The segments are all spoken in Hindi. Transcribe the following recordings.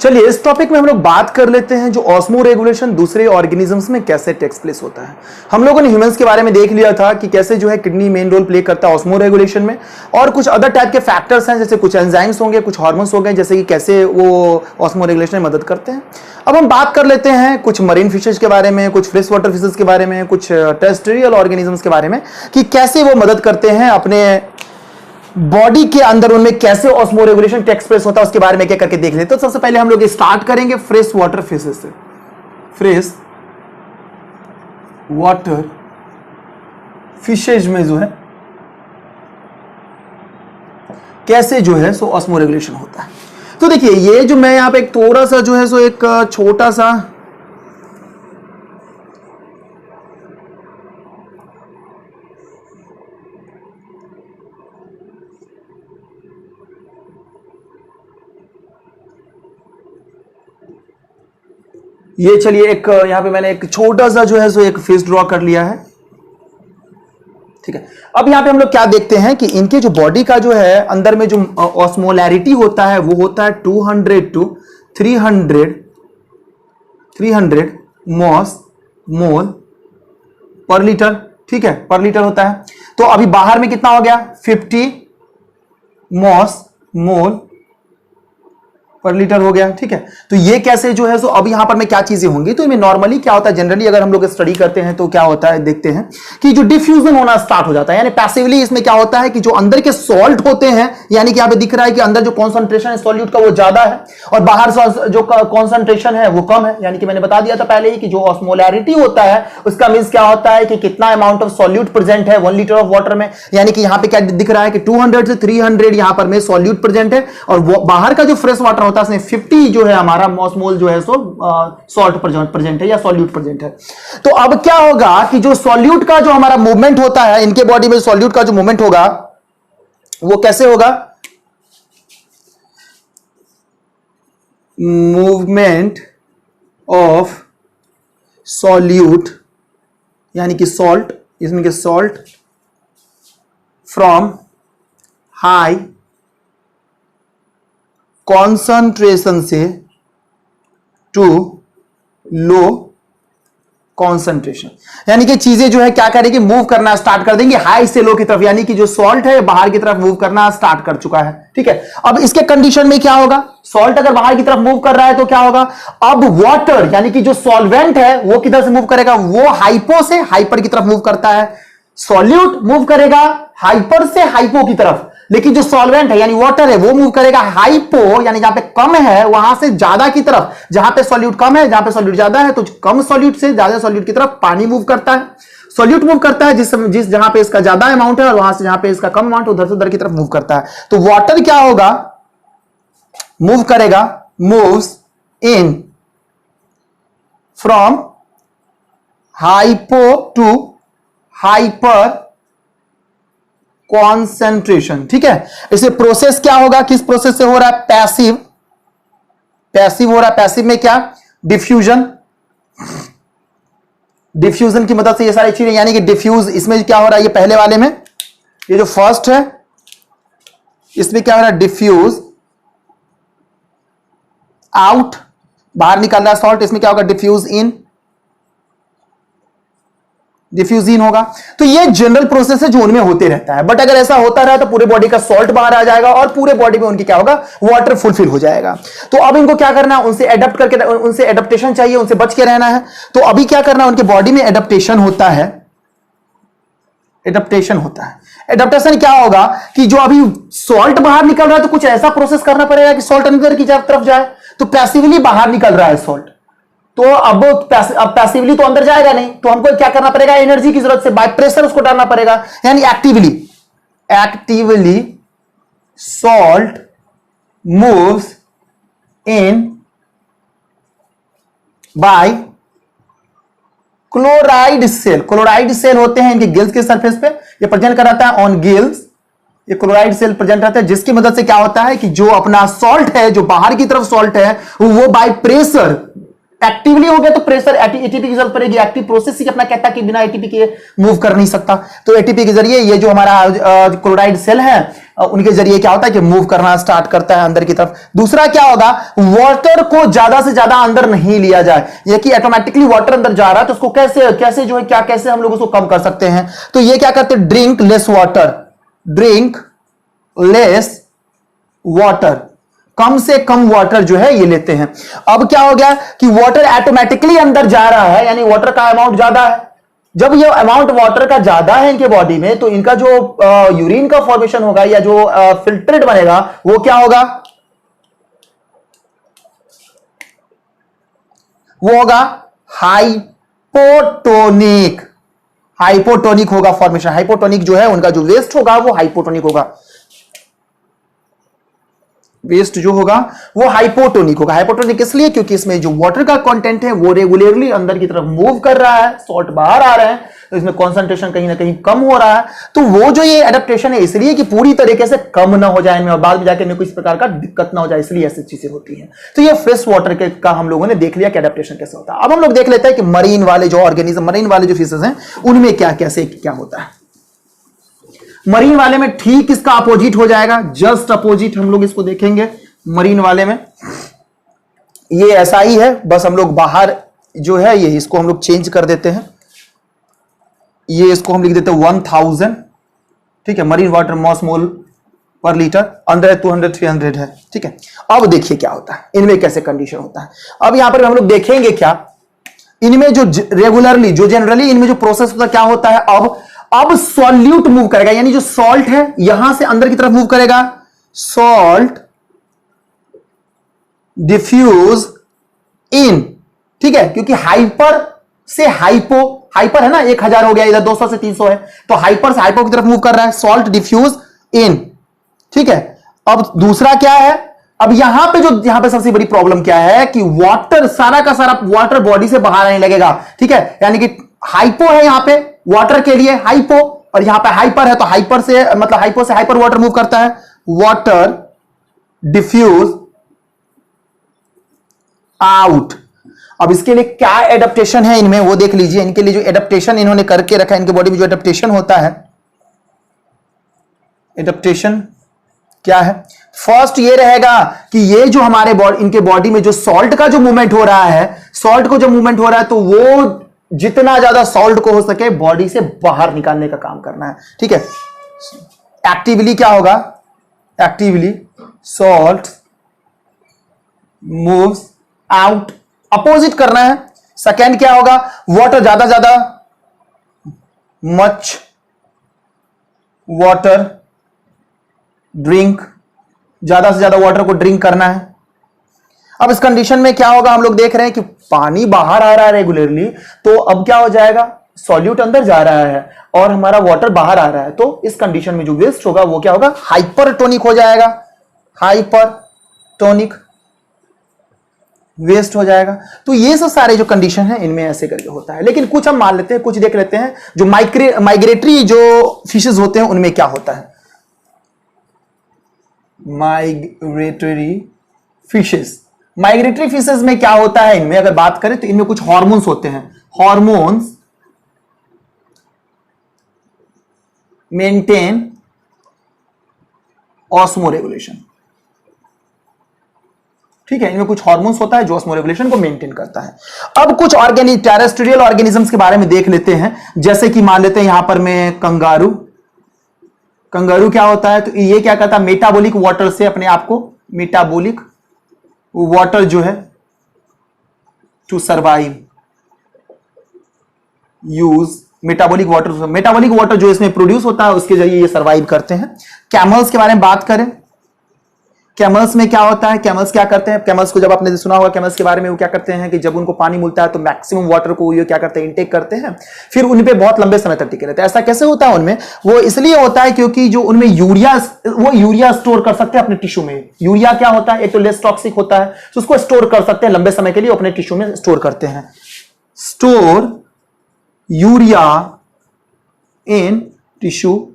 चलिए इस टॉपिक में हम लोग बात कर लेते हैं जो ऑस्मो रेगुलेशन दूसरे ऑर्गेनिजम्स में कैसे टेक्स प्लेस होता है। हम लोगों ने ह्यूमंस के बारे में देख लिया था कि कैसे जो है किडनी मेन रोल प्ले करता है ऑस्मो रेगुलेशन में, और कुछ अदर टाइप के फैक्टर्स हैं जैसे कुछ एंजाइम्स होंगे, कुछ हार्मोन्स होंगे, जैसे कि कैसे वो ऑस्मो रेगुलेशन में मदद करते हैं। अब हम बात कर लेते हैं कुछ मरीन फिशेज के बारे में, कुछ फ्रेश वाटर फिशेज के बारे में, कुछ टेरेस्ट्रियल ऑर्गेनिजम्स के बारे में कि कैसे वो मदद करते हैं अपने बॉडी के अंदर, उनमें कैसे ऑस्मो रेगुलेशन टेक्स प्लेस होता है उसके बारे में क्या करके देख लेते हैं। तो सबसे पहले हम लोग स्टार्ट करेंगे फ्रेश वाटर फिशेज से। फ्रेश वाटर फिशेज में जो है कैसे जो है सो ऑस्मो रेगुलेशन होता है। तो देखिए ये जो मैं यहां पे एक थोड़ा सा जो है सो एक छोटा सा ये चलिए एक यहां पे मैंने एक छोटा सा जो है सो एक फिश ड्रॉ कर लिया है, ठीक है। अब यहां पे हम लोग क्या देखते हैं कि इनके जो बॉडी का जो है अंदर में जो ऑस्मोलैरिटी होता है वो होता है 200 to 300 मॉस मोल पर लीटर, ठीक है, पर लीटर होता है। तो अभी बाहर में कितना हो गया 50 मॉस मोल पर लीटर हो गया, ठीक है। तो ये कैसे जो है सो अब यहां पर में क्या चीजें होंगी, तो इनमें नॉर्मली क्या होता है, जनरली अगर हम लोग स्टडी करते हैं तो क्या होता है, देखते हैं कि जो डिफ्यूजन होना स्टार्ट हो जाता है, यानी पैसिवली इसमें क्या होता है कि जो अंदर के सॉल्ट होते हैं, यानी कि यहां पे दिख रहा है कि अंदर जो कॉन्सेंट्रेशन है सॉल्यूट का वो ज्यादा है और बाहर जो कॉन्सेंट्रेशन है वो कम है। यानी कि मैंने बता दिया था पहले ही कि जो ऑस्मोलैरिटी होता है उसका मींस क्या होता है कि कितना अमाउंट ऑफ सॉल्यूट प्रेजेंट है 1 लीटर ऑफ वाटर में। यानी कि यहां पे क्या दिख रहा है कि 200 से 300 यहां पर में सॉल्यूट प्रेजेंट है, और बाहर का जो फ्रेश वाटर होता है उसमें 50 जो है हमारा मॉस मोल जो है सो सॉल्ट प्रेजेंट है या सॉल्यूट प्रेजेंट है। तो अब क्या होगा कि जो सॉल्यूट का जो हमारा मूवमेंट होता है, इनके बॉडी में सॉल्यूट का जो मूवमेंट होगा वो कैसे होगा, मूवमेंट ऑफ सॉल्यूट यानी कि सॉल्ट, इसमें के सॉल्ट फ्रॉम हाई कॉन्सेंट्रेशन से टू लो कॉन्सेंट्रेशन, यानी कि चीजें जो है क्या करेंगी, मूव करना स्टार्ट कर देंगे हाई से लो की तरफ, यानी कि जो सॉल्ट है बाहर की तरफ मूव करना स्टार्ट कर चुका है, ठीक है। अब इसके कंडीशन में क्या होगा, सॉल्ट अगर बाहर की तरफ मूव कर रहा है तो क्या होगा, अब वाटर यानी कि जो सॉल्वेंट है वो किधर से मूव करेगा, वो हाइपो से हाइपर की तरफ मूव करता है। सॉल्यूट मूव करेगा हाइपर से हाइपो की तरफ, लेकिन जो सॉल्वेंट है यानी वाटर है वो मूव करेगा हाइपो यानी जहां पे कम है वहां से ज्यादा की तरफ, जहां पे सॉल्यूट कम है जहां पे सॉल्यूट ज्यादा है तो कम सॉल्यूट से ज्यादा सॉल्यूट की तरफ पानी मूव करता है। सॉल्यूट मूव करता है जिस जहां पे इसका ज्यादा अमाउंट है और वहां से जहां पे इसका कम अमाउंट उधर से उधर की तरफ मूव करता है। तो वाटर क्या होगा, मूव करेगा, moves in from hypo to hyper concentration, ठीक है। इसे प्रोसेस क्या होगा, किस प्रोसेस से हो रहा है, पैसिव हो रहा है। पैसिव में क्या, डिफ्यूजन, डिफ्यूजन की मदद से ये सारी चीजें, यानी कि डिफ्यूज, इसमें क्या हो रहा है, ये पहले वाले में ये जो फर्स्ट है इसमें क्या हो रहा है, डिफ्यूज आउट, बाहर निकल रहा है सॉल्ट, इसमें क्या होगा, डिफ्यूज इन, डिफ्यूज इन होगा। तो ये जनरल प्रोसेस है जो उनमें होते रहता है, बट अगर ऐसा होता रहा तो पूरे बॉडी का सॉल्ट बाहर आ जाएगा और पूरे बॉडी में उनकी क्या होगा, वाटर फुलफिल हो जाएगा। तो अब इनको क्या करना है, उनसे एडप्ट करके, उनसे एडप्टेशन चाहिए, उनसे बच के रहना है। तो अभी क्या करना है, उनके बॉडी में एडप्टेशन होता है, एडप्टेशन होता है। एडप्टेशन क्या होगा कि जो अभी सॉल्ट बाहर निकल रहा है तो कुछ ऐसा प्रोसेस करना पड़ेगा कि सॉल्ट अंदर की तरफ जाए, तो पैसिवली बाहर निकल रहा है सॉल्ट, तो अब पैसिवली तो अंदर जाएगा नहीं, तो हमको क्या करना पड़ेगा, एनर्जी की जरूरत से बाय प्रेशर उसको डालना पड़ेगा, यानी actively salt moves in by chloride cell. Chloride cell होते हैं इनके गिल्स के सरफेस पे, ये प्रेजेंट कराता है ऑन गिल्स, ये क्लोराइड सेल प्रेजेंट रहता है, जिसकी मदद से क्या होता है कि जो अपना सॉल्ट है, जो बाहर की तरफ सॉल्ट है वो बाय प्रेशर एक्टिवली हो गया तो प्रेशर एटीपी की जरूरत पड़ेगी। एक्टिव प्रोसेस ही अपना कहता है कि बिना एटीपी के मूव कर नहीं सकता, तो एटीपी के जरिए ये जो हमारा क्लोराइड सेल है उनके जरिए क्या होता है कि मूव करना स्टार्ट करता है अंदर की तरफ। दूसरा क्या होगा, वाटर को ज्यादा से ज्यादा अंदर नहीं लिया जाए, ये कि ऑटोमेटिकली वाटर अंदर जा रहा है तो उसको कैसे कैसे जो है क्या कैसे हम लोग उसको कम कर सकते हैं, तो ये क्या करते हैं, drink less water, drink less water, कम से कम वाटर जो है ये लेते हैं। अब क्या हो गया कि वाटर ऑटोमेटिकली अंदर जा रहा है, यानी वाटर का अमाउंट ज्यादा है। जब ये अमाउंट वाटर का ज्यादा है इनके बॉडी में तो इनका जो यूरिन का फॉर्मेशन होगा या जो फिल्ट्रेट बनेगा वो क्या होगा, वो होगा हाइपोटोनिक। हाइपोटोनिक होगा फॉर्मेशन, हाइपोटोनिक जो है उनका जो वेस्ट होगा वो हाइपोटोनिक होगा, वेस्ट जो होगा वो हाइपोटोनिक होगा। हाइपोटोनिक इसलिए क्योंकि इसमें जो वाटर का कंटेंट है वो रेगुलरली अंदर की तरफ मूव कर रहा है, सॉल्ट बाहर आ रहे हैं तो इसमें कंसंट्रेशन कहीं ना कहीं कम हो रहा है, तो वो जो ये एडेप्टेशन है इसलिए कि पूरी तरीके से कम ना हो जाए इनमें और बाद में जाके किसी प्रकार का दिक्कत ना हो जाए, इसलिए ऐसी चीजें होती हैं। तो ये फ्रेश वाटर के का हम लोगों ने देख लिया कि एडेप्टेशन कैसे होता है। अब हम लोग देख लेते हैं कि मरीन वाले जो ऑर्गेनिज्म, मरीन वाले जो फिशेस हैं उनमें क्या कैसे क्या होता है। मरीन वाले में ठीक इसका अपोजिट हो जाएगा, जस्ट अपोजिट हम लोग इसको देखेंगे। मरीन वाले में ये ऐसा ही है, बस हम लोग बाहर जो है ये इसको हम लोग चेंज कर देते हैं, ये इसको हम लिख देते हैं 1000, ठीक है, मरीन वाटर मॉस मोल पर लीटर, अंदर 200 300 है, ठीक है। अब देखिए क्या होता है इनमें, कैसे कंडीशन होता है। अब यहां पर हम लोग देखेंगे क्या इनमें जो रेगुलरली जो जनरली इनमें जो प्रोसेस होता है क्या होता है, अब सॉल्यूट मूव करेगा, यानी जो सॉल्ट है यहां से अंदर की तरफ मूव करेगा, सॉल्ट डिफ्यूज इन, ठीक है, क्योंकि हाइपर से हाइपो, हाइपर है ना 1000 हो गया, इधर 200 से 300 है, तो हाइपर से हाइपो की तरफ मूव कर रहा है, सॉल्ट डिफ्यूज इन, ठीक है। अब दूसरा क्या है, अब यहां पे सबसे बड़ी प्रॉब्लम क्या है कि वाटर सारा का सारा वाटर बॉडी से बाहर आने लगेगा, ठीक है, यानी कि हाइपो है यहां पे वाटर के लिए हाइपो, और यहां पे हाइपर है तो हाइपर से मतलब हाइपो से हाइपर वाटर मूव करता है, वाटर डिफ्यूज आउट। अब इसके लिए क्या एडेप्टेशन है इनमें वो देख लीजिए। इनके लिए जो एडेप्टेशन इन्होंने करके रखा है, इनके बॉडी में जो एडेप्टेशन होता है, एडेप्टेशन क्या है, फर्स्ट ये रहेगा कि ये जो हमारे इनके बॉडी में जो सॉल्ट का जो मूवमेंट हो रहा है, सॉल्ट को जो मूवमेंट हो रहा है तो वो जितना ज्यादा सॉल्ट को हो सके बॉडी से बाहर निकालने का काम करना है, ठीक है। एक्टिवली क्या होगा, actively salt moves out, opposite करना है। सेकेंड क्या होगा, वाटर ज्यादा ज्यादा, मच वाटर ड्रिंक, ज्यादा से ज्यादा वाटर को ड्रिंक करना है। अब इस कंडीशन में क्या होगा, हम लोग देख रहे हैं कि पानी बाहर आ रहा है रेगुलरली, तो अब क्या हो जाएगा, सॉल्यूट अंदर जा रहा है और हमारा वाटर बाहर आ रहा है, तो इस कंडीशन में जो वेस्ट होगा वो क्या होगा, हाइपरटोनिक हो जाएगा, हाइपरटोनिक वेस्ट हो जाएगा। तो ये सब सारे जो कंडीशन है इनमें ऐसे करके होता है। लेकिन कुछ हम मान लेते हैं, कुछ देख लेते हैं जो माइग्रेटरी जो फिशेस होते हैं उनमें क्या होता है। माइग्रेटरी फिशेस, माइग्रेटरी फिशेस में क्या होता है, इनमें अगर बात करें तो इनमें कुछ हार्मोन्स होते हैं, हार्मोन्स मेंटेन ऑस्मो रेगुलेशन, ठीक है, इनमें कुछ हार्मोन्स होता है जो ऑस्मो रेगुलेशन को मेंटेन करता है। अब कुछ टेरेस्ट्रियल ऑर्गेनिजम्स के बारे में देख लेते हैं, जैसे कि मान लेते हैं यहां पर में कंगारू। कंगारू क्या होता है, तो ये क्या करता है, मेटाबॉलिक वाटर से अपने आप को, मेटाबॉलिक वाटर जो है to survive use metabolic water जो इसमें प्रोड्यूस होता है उसके जरिए ये सर्वाइव करते हैं। कैमल्स के बारे में बात करें, कैमल्स में क्या होता है, कैमल्स क्या करते हैं, कैमल्स को जब आपने सुना होगा कैमल्स के बारे में, वो क्या करते हैं कि जब उनको पानी मिलता है तो मैक्सिमम वाटर को ये क्या करते हैं, इनटेक करते हैं, फिर उन पे बहुत लंबे समय तक टिके रहते हैं। ऐसा कैसे होता है उनमें, वो इसलिए होता है क्योंकि जो उनमें यूरिया स्टोर कर सकते हैं अपने टिश्यू में। यूरिया क्या होता है, एक तो लेस टॉक्सिक होता है, तो उसको स्टोर कर सकते हैं लंबे समय के लिए, अपने टिश्यू में स्टोर करते हैं, store urea in tissue,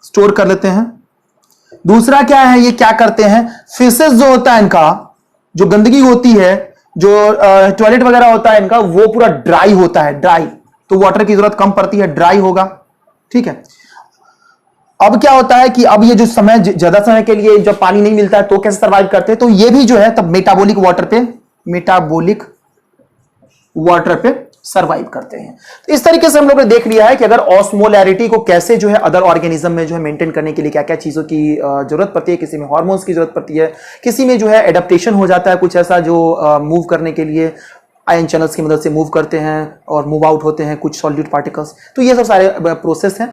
store कर लेते हैं। दूसरा क्या है, ये क्या करते हैं, फिशेस जो होता है इनका जो गंदगी होती है जो टॉयलेट वगैरह होता है इनका वो पूरा ड्राई होता है, ड्राई, तो वाटर की जरूरत कम पड़ती है, ड्राई होगा। ठीक है, अब क्या होता है कि अब ये जो समय ज्यादा समय के लिए जब पानी नहीं मिलता है तो कैसे सर्वाइव करते हैं, तो ये भी जो है तब मेटाबॉलिक वाटर पे सर्वाइव करते हैं। तो इस तरीके से हम लोग ने देख लिया है कि अगर ऑस्मोलैरिटी को कैसे जो है अदर ऑर्गेनिज्म में जो है मेंटेन करने के लिए क्या क्या चीजों की जरूरत पड़ती है, किसी में हार्मोन्स की जरूरत पड़ती है, किसी में जो है एडेप्टेशन हो जाता है कुछ ऐसा जो मूव करने के लिए आयन चैनल्स की मदद से मूव करते हैं और मूव आउट होते हैं कुछ सॉल्यूट पार्टिकल्स। तो ये सब सारे प्रोसेस हैं।